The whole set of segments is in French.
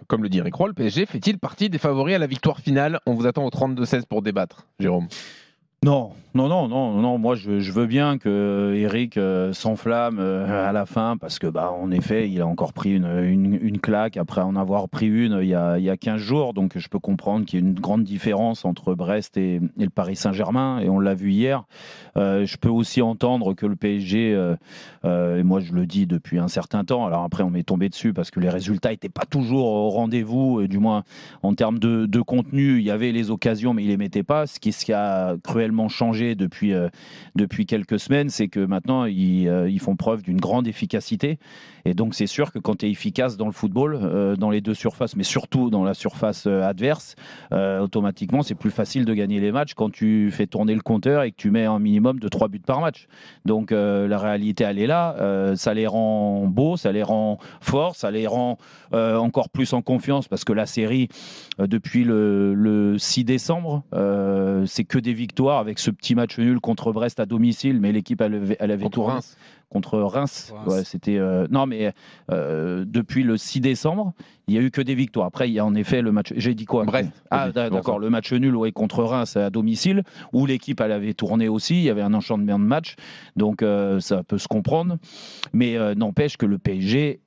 comme le dit Eric Roy, le PSG fait-il partie des favoris à la victoire finale? On vous attend au 32-16 pour débattre, Jérôme. Non, non, non, non, non. Moi, je veux bien que Eric s'enflamme à la fin parce que, en effet, il a encore pris une claque après en avoir pris une il y a 15 jours. Donc, je peux comprendre qu'il y a une grande différence entre Brest et le Paris Saint-Germain. Et on l'a vu hier. Je peux aussi entendre que le PSG, et moi, je le dis depuis un certain temps. Alors après, on m'est tombé dessus parce que les résultats n'étaient pas toujours au rendez-vous. Et du moins, en termes de contenu, il y avait les occasions, mais il les mettait pas. Ce qui a cruellement changé depuis quelques semaines, c'est que maintenant ils font preuve d'une grande efficacité, et donc c'est sûr que quand tu es efficace dans le football, dans les deux surfaces, mais surtout dans la surface adverse, automatiquement c'est plus facile de gagner les matchs quand tu fais tourner le compteur et que tu mets un minimum de 3 buts par match. Donc la réalité elle est là, ça les rend beaux, ça les rend forts, ça les rend encore plus en confiance, parce que la série depuis le 6 décembre, c'est que des victoires, avec ce petit match nul contre Brest à domicile, mais l'équipe elle avait Contre tourné. Reims. Contre Reims. Ouais, c'était non, mais depuis le 6 décembre, il n'y a eu que des victoires. Après, il y a en effet le match. J'ai dit quoi? Brest. Ah, d'accord, le match nul contre Reims à domicile, où l'équipe elle avait tourné aussi. Il y avait un enchaînement de matchs, donc ça peut se comprendre. Mais n'empêche que le PSG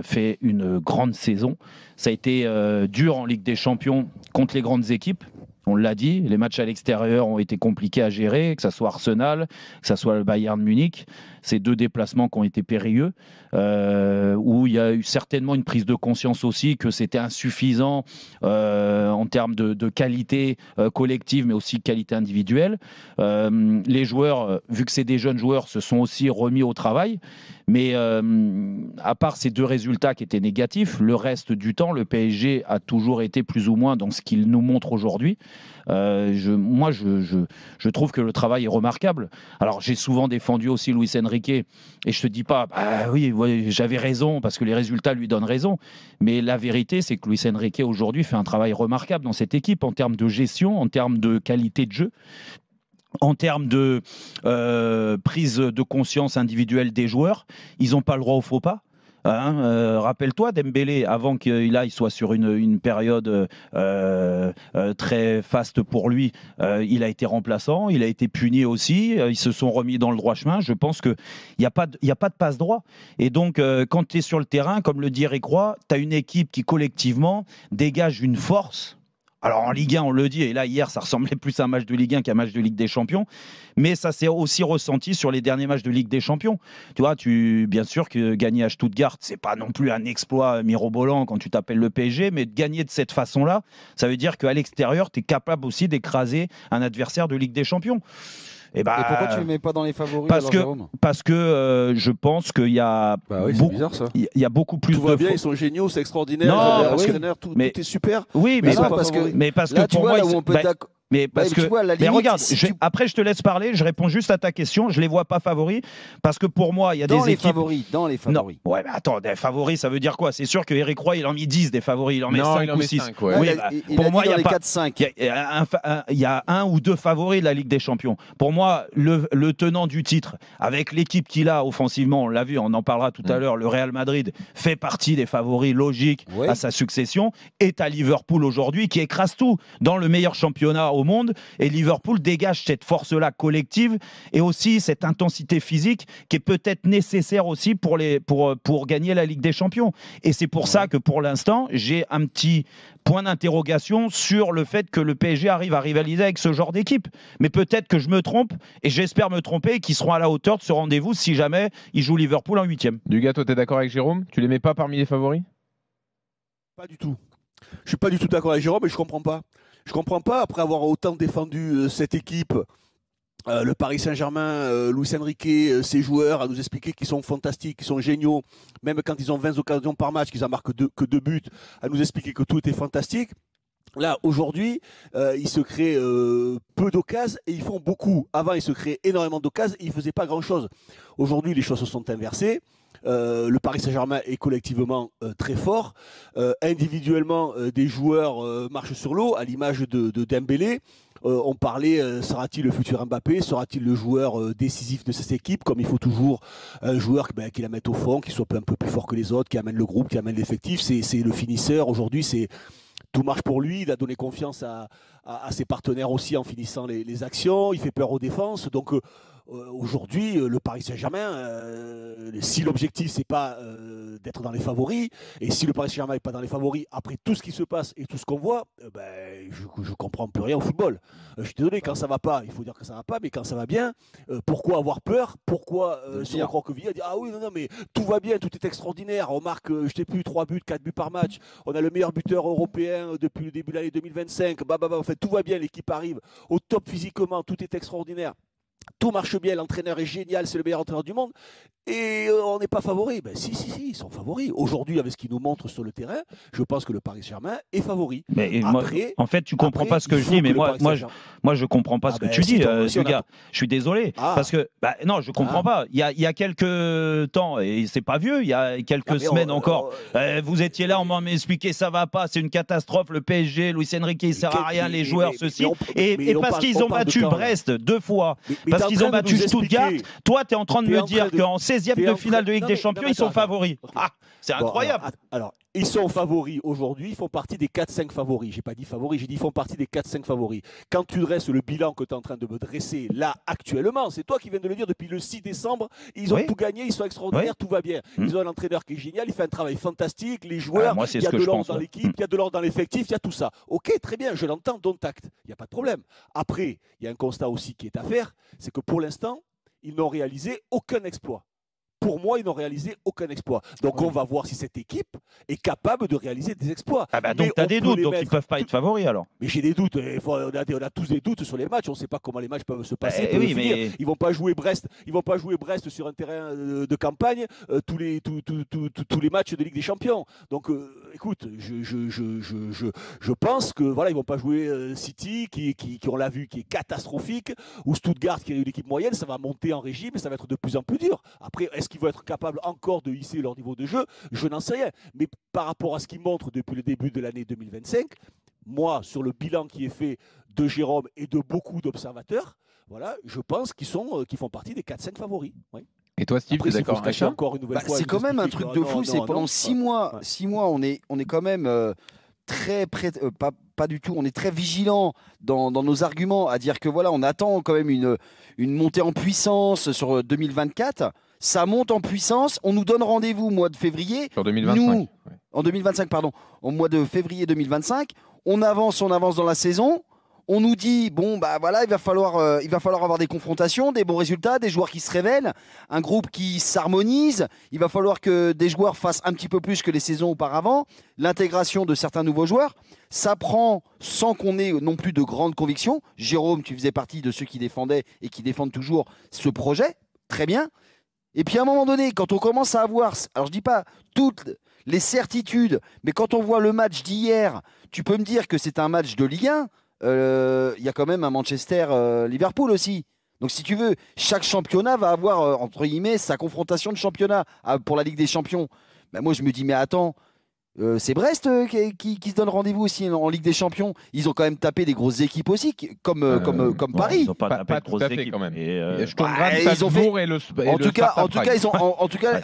fait une grande saison. Ça a été dur en Ligue des Champions contre les grandes équipes. On l'a dit, les matchs à l'extérieur ont été compliqués à gérer, que ce soit Arsenal, que ce soit le Bayern Munich. Ces deux déplacements qui ont été périlleux, où il y a eu certainement une prise de conscience aussi que c'était insuffisant en termes de qualité collective, mais aussi qualité individuelle. Les joueurs, vu que c'est des jeunes joueurs, se sont aussi remis au travail. Mais à part ces deux résultats qui étaient négatifs, le reste du temps, le PSG a toujours été plus ou moins dans ce qu'il nous montre aujourd'hui. Je trouve que le travail est remarquable. Alors, j'ai souvent défendu aussi Luis Enrique, et je te dis pas, oui, j'avais raison, parce que les résultats lui donnent raison. Mais la vérité, c'est que Luis Enrique aujourd'hui fait un travail remarquable dans cette équipe, en termes de gestion, en termes de qualité de jeu, en termes de prise de conscience individuelle des joueurs. Ils n'ont pas le droit au faux pas. Rappelle-toi, Dembélé, avant qu'il soit sur une période très faste pour lui, il a été remplaçant, il a été puni aussi, ils se sont remis dans le droit chemin. Je pense qu'il n'y a pas de passe droit. Et donc, quand tu es sur le terrain, comme le dit Eric Roy, tu as une équipe qui collectivement dégage une force. Alors en Ligue 1, on le dit, et là hier ça ressemblait plus à un match de Ligue 1 qu'à un match de Ligue des Champions, mais ça s'est aussi ressenti sur les derniers matchs de Ligue des Champions. Tu vois, bien sûr que gagner à Stuttgart, c'est pas non plus un exploit mirobolant quand tu t'appelles le PSG, mais de gagner de cette façon-là, ça veut dire qu'à l'extérieur, tu es capable aussi d'écraser un adversaire de Ligue des Champions. Et pourquoi tu ne les mets pas dans les favoris, parce que je pense qu'il y a il y a beaucoup plus tout va bien, ils sont géniaux, c'est extraordinaire. Non, tout est super. Oui, mais parce que pour moi, mais parce que mais regarde, après je te laisse parler, je réponds juste à ta question, je les vois pas favoris parce que pour moi, il y a des équipes dans les favoris. Non. Ouais, mais attends, des favoris, ça veut dire quoi? C'est sûr que Eric Roy, il en met 10 des favoris, il en met 5 ou 6. Ouais. Oui, pour moi, il y a pas 4-5. Il y a un ou deux favoris de la Ligue des Champions. Pour moi, le tenant du titre avec l'équipe qu'il a offensivement, on l'a vu, on en parlera tout à l'heure, le Real Madrid fait partie des favoris logiques à sa succession, est à Liverpool aujourd'hui qui écrase tout dans le meilleur championnat au monde, et Liverpool dégage cette force-là collective et aussi cette intensité physique qui est peut-être nécessaire aussi pour gagner la Ligue des Champions. Et c'est pour ça que pour l'instant, j'ai un petit point d'interrogation sur le fait que le PSG arrive à rivaliser avec ce genre d'équipe. Mais peut-être que je me trompe, et j'espère me tromper, et qu'ils seront à la hauteur de ce rendez-vous si jamais ils jouent Liverpool en 8e. Dugas, toi, t'es d'accord avec Jérôme? Tu les mets pas parmi les favoris? Pas du tout. Je suis pas du tout d'accord avec Jérôme, mais je comprends pas. Je comprends pas, après avoir autant défendu cette équipe, le Paris Saint-Germain, Luis Enrique, ses joueurs, à nous expliquer qu'ils sont fantastiques, qu'ils sont géniaux, même quand ils ont 20 occasions par match, qu'ils en marquent que 2 buts, à nous expliquer que tout était fantastique. Là, aujourd'hui, ils se créent peu d'occasions et ils font beaucoup. Avant, ils se créaient énormément d'occasions et ils ne faisaient pas grand-chose. Aujourd'hui, les choses se sont inversées. Le Paris Saint-Germain est collectivement très fort. Individuellement, des joueurs marchent sur l'eau, à l'image de Dembélé. on parlait, sera-t-il le futur Mbappé? Sera-t-il le joueur décisif de cette équipe? Comme il faut toujours un joueur qui la mette au fond, qui soit un peu plus fort que les autres, qui amène le groupe, qui amène l'effectif. C'est le finisseur. Aujourd'hui, tout marche pour lui. Il a donné confiance à ses partenaires aussi en finissant les actions. Il fait peur aux défenses. Donc aujourd'hui, le Paris Saint-Germain, si l'objectif c'est pas d'être dans les favoris, et si le Paris Saint-Germain n'est pas dans les favoris, après tout ce qui se passe et tout ce qu'on voit, je comprends plus rien au football. Je suis désolé, quand ça va pas, il faut dire que ça va pas, mais quand ça va bien, pourquoi avoir peur? Pourquoi se recroqueviller à dire ah oui, non, mais tout va bien, tout est extraordinaire, on marque, je sais plus, 3 buts, 4 buts par match, on a le meilleur buteur européen depuis le début de l'année 2025, en fait, tout va bien, l'équipe arrive au top physiquement, tout est extraordinaire. Tout marche bien, l'entraîneur est génial, c'est le meilleur entraîneur du monde. Et on n'est pas favori. Si, ils sont favoris. Aujourd'hui, avec ce qu'ils nous montrent sur le terrain, je pense que le Paris Saint-Germain est favori. Mais après, en fait, tu comprends pas ce que je dis, mais moi, je comprends pas ce que tu dis, gars. Je suis désolé. Parce que, non, je comprends pas. Il y a quelques temps, et c'est pas vieux, il y a quelques semaines encore, vous étiez là, on m'a expliqué, ça va pas, c'est une catastrophe, le PSG, Luis Enrique, il sert à rien, les joueurs, ceci. Et parce qu'ils ont battu Brest 2 fois, parce qu'ils ont battu Stuttgart, toi, tu es en train de me dire qu'en 16e de finale de Ligue des Champions, ils sont favoris. C'est incroyable. Alors, ils sont favoris aujourd'hui, ils font partie des 4-5 favoris. J'ai pas dit favoris, j'ai dit ils font partie des 4-5 favoris. Quand tu dresses le bilan que tu es en train de me dresser là actuellement, c'est toi qui viens de le dire depuis le 6 décembre, ils ont tout gagné, ils sont extraordinaires, tout va bien. Ils ont un entraîneur qui est génial, il fait un travail fantastique, les joueurs, il y a de l'ordre dans l'équipe, il y a de l'ordre dans l'effectif, il y a tout ça. Ok, très bien, je l'entends, don't tact, il n'y a pas de problème. Après, il y a un constat aussi qui est à faire, c'est que pour l'instant, ils n'ont réalisé aucun exploit. Pour moi, ils n'ont réalisé aucun exploit. Donc, on va voir si cette équipe est capable de réaliser des exploits. Donc, tu as des doutes, donc ils ne peuvent pas être favoris alors. Mais j'ai des doutes. On a tous des doutes sur les matchs. On ne sait pas comment les matchs peuvent se passer. Mais... Ils ne vont pas jouer Brest. Ils vont pas jouer Brest sur un terrain de campagne tous les matchs de Ligue des Champions. Donc, écoute, je pense que voilà, ils ne vont pas jouer City, qui on l'a vu, qui est catastrophique, ou Stuttgart, qui est une équipe moyenne. Ça va monter en régime et ça va être de plus en plus dur. Après, est-ce qu'ils vont être capables encore de hisser leur niveau de jeu? Je n'en sais rien. Mais par rapport à ce qu'ils montrent depuis le début de l'année 2025, moi, sur le bilan qui est fait de Jérôme et de beaucoup d'observateurs, voilà, je pense qu'ils font partie des 4-5 favoris. Oui. Et toi, Steve, tu es d'accord avec ça? C'est quand même un truc de fou. C'est pendant 6 mois, 6 mois, on est quand même très près, pas du tout. On est très vigilant dans nos arguments à dire que voilà, on attend quand même une montée en puissance sur 2024. Ça monte en puissance. On nous donne rendez-vous au mois de février. Sur 2025. Nous, en 2025, pardon. Au mois de février 2025. On avance dans la saison. On nous dit, bon, bah voilà, il va falloir avoir des confrontations, des bons résultats, des joueurs qui se révèlent, un groupe qui s'harmonise. Il va falloir que des joueurs fassent un petit peu plus que les saisons auparavant. L'intégration de certains nouveaux joueurs. Ça prend sans qu'on ait non plus de grandes convictions. Jérôme, tu faisais partie de ceux qui défendaient et qui défendent toujours ce projet. Très bien. Et puis à un moment donné, quand on commence à avoir, alors je dis pas toutes les certitudes, mais quand on voit le match d'hier, tu peux me dire que c'est un match de Ligue 1. Il y a quand même un Manchester-Liverpool aussi. Donc si tu veux, chaque championnat va avoir, entre guillemets, sa confrontation de championnat pour la Ligue des Champions. Ben moi je me dis, mais attends, c'est Brest qui se donne rendez-vous aussi en Ligue des Champions. Ils ont quand même tapé des grosses équipes aussi, comme Paris. Ils n'ont pas tapé de grosses équipes quand même. En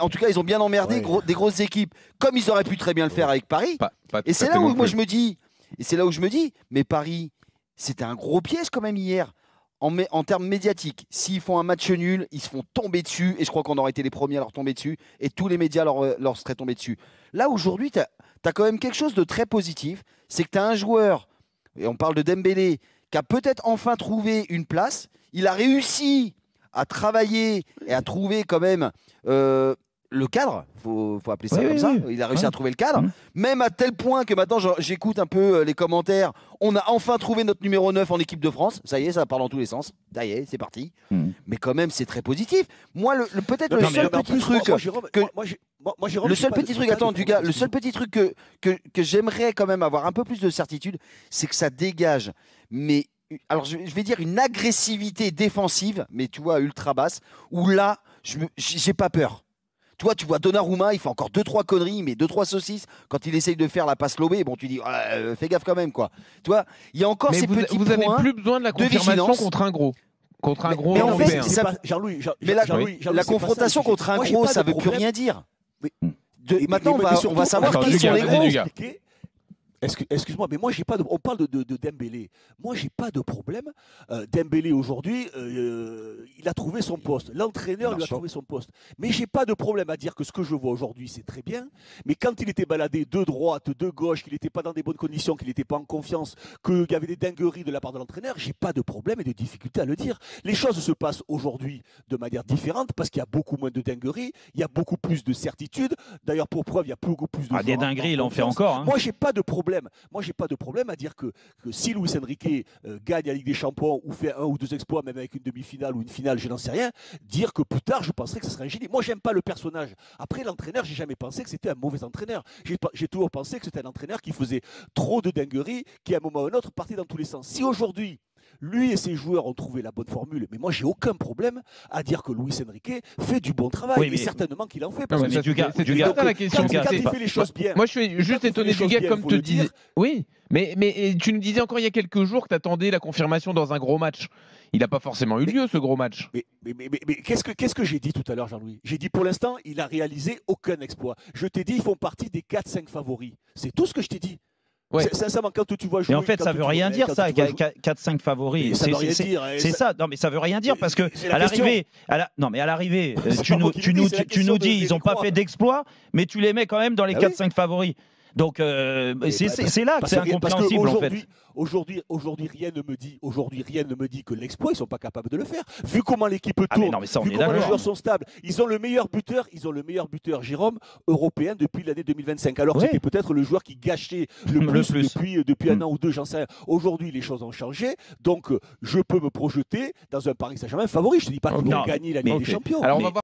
tout cas, ils ont bien emmerdé des grosses équipes, comme ils auraient pu très bien le faire avec Paris. Et c'est là où moi je me dis, mais Paris, c'était un gros piège quand même hier. En termes médiatiques, s'ils font un match nul, ils se font tomber dessus, et je crois qu'on aurait été les premiers à leur tomber dessus, et tous les médias leur seraient tombés dessus. Là, aujourd'hui, tu as quand même quelque chose de très positif, c'est que tu as un joueur, et on parle de Dembélé, qui a peut-être enfin trouvé une place. Il a réussi à travailler et à trouver quand même le cadre, faut appeler ça comme ça. Il a réussi à trouver le cadre, même à tel point que maintenant j'écoute un peu les commentaires. On a enfin trouvé notre numéro 9 en équipe de France. Ça y est, ça part dans tous les sens. Ça y est, c'est parti. Mais quand même, c'est très positif. Moi, peut-être le seul petit truc le seul petit truc que j'aimerais quand même avoir un peu plus de certitude, c'est que ça dégage. Mais alors, je vais dire une agressivité défensive, mais tu vois, ultra basse, où là, j'ai pas peur. Tu vois Donnarumma, il fait encore 2-3 conneries, mais 2-3 saucisses quand il essaye de faire la passe lobée. Bon, tu dis, fais gaffe quand même, quoi. Tu vois, il y a encore Mais ces petits vous avez points plus besoin de la de confirmation vigilance. contre un gros. Contre un gros mais en fait, européen. ça- Jean-Louis, Mais la Jean-Louis, la c'est confrontation pas ça le contre un sujet. gros, Moi, j'ai ça pas veut de plus problème. rien dire. Mais- Maintenant, mais on surtout, va savoir attends, qui Lucas, sont les vas-y, gros. Lucas. Excuse-moi, mais moi j'ai pas de. On parle de Dembélé. Moi j'ai pas de problème. Dembélé aujourd'hui, il a trouvé son poste. L'entraîneur lui a trouvé son poste. Mais j'ai pas de problème à dire que ce que je vois aujourd'hui c'est très bien. Mais quand il était baladé de droite, de gauche, qu'il n'était pas dans des bonnes conditions, qu'il n'était pas en confiance, qu'il y avait des dingueries de la part de l'entraîneur, j'ai pas de problème et de difficulté à le dire. Les choses se passent aujourd'hui de manière différente parce qu'il y a beaucoup moins de dingueries, il y a beaucoup plus de certitudes. D'ailleurs pour preuve, il y a beaucoup plus de. Des dingueries, il en fait encore. Hein. Moi, j'ai pas de problème. Moi, j'ai pas de problème à dire que si Luis Enrique gagne la Ligue des Champions ou fait 1 ou 2 exploits, même avec une demi-finale ou une finale, je n'en sais rien, dire que plus tard, je penserais que ce serait un génie. Moi, j'aime pas le personnage. Après, l'entraîneur, j'ai jamais pensé que c'était un mauvais entraîneur. J'ai toujours pensé que c'était un entraîneur qui faisait trop de dingueries, qui à un moment ou à un autre partait dans tous les sens. Si aujourd'hui, lui et ses joueurs ont trouvé la bonne formule, mais moi j'ai aucun problème à dire que Luis Enrique fait du bon travail, Oui, mais et certainement qu'il en fait. Non, Parce mais que ça, c'est c'est gars, pas la question. quand Lucas. il fait les choses bien. Moi, je suis juste étonné du gars, comme te disais. Oui, mais tu nous disais encore il y a quelques jours que tu attendais la confirmation dans un gros match. Il n'a pas forcément eu lieu, ce gros match. Mais qu'est-ce que j'ai dit tout à l'heure, Jean-Louis? J'ai dit pour l'instant, il a réalisé aucun exploit. Je t'ai dit, ils font partie des 4-5 favoris. C'est tout ce que je t'ai dit. Ouais. Sincèrement, quand tu vois jouer. Mais en fait, ça veut rien dire, ça, 4-5 favoris. Ça veut rien dire. C'est ça. Non, mais ça veut rien dire parce que C'est la à l'arrivée, non, mais à l'arrivée, tu nous dis, ils n'ont pas fait d'exploit, mais tu les mets quand même dans les 4-5 favoris. Donc c'est là que c'est incompréhensible en fait. Aujourd'hui, rien ne me dit que l'exploit, ils sont pas capables de le faire. Vu comment l'équipe tourne, non, mais ça, on vu est comment les d'accord. joueurs sont stables, ils ont le meilleur buteur, Jérôme, européen depuis l'année 2025. Alors que c'était peut-être le joueur qui gâchait le plus. Depuis un an ou deux, j'en sais rien. Aujourd'hui, les choses ont changé, donc je peux me projeter dans un Paris Saint-Germain favori. Je te dis pas qu'ils vont gagner la Ligue des Champions. Alors on va voir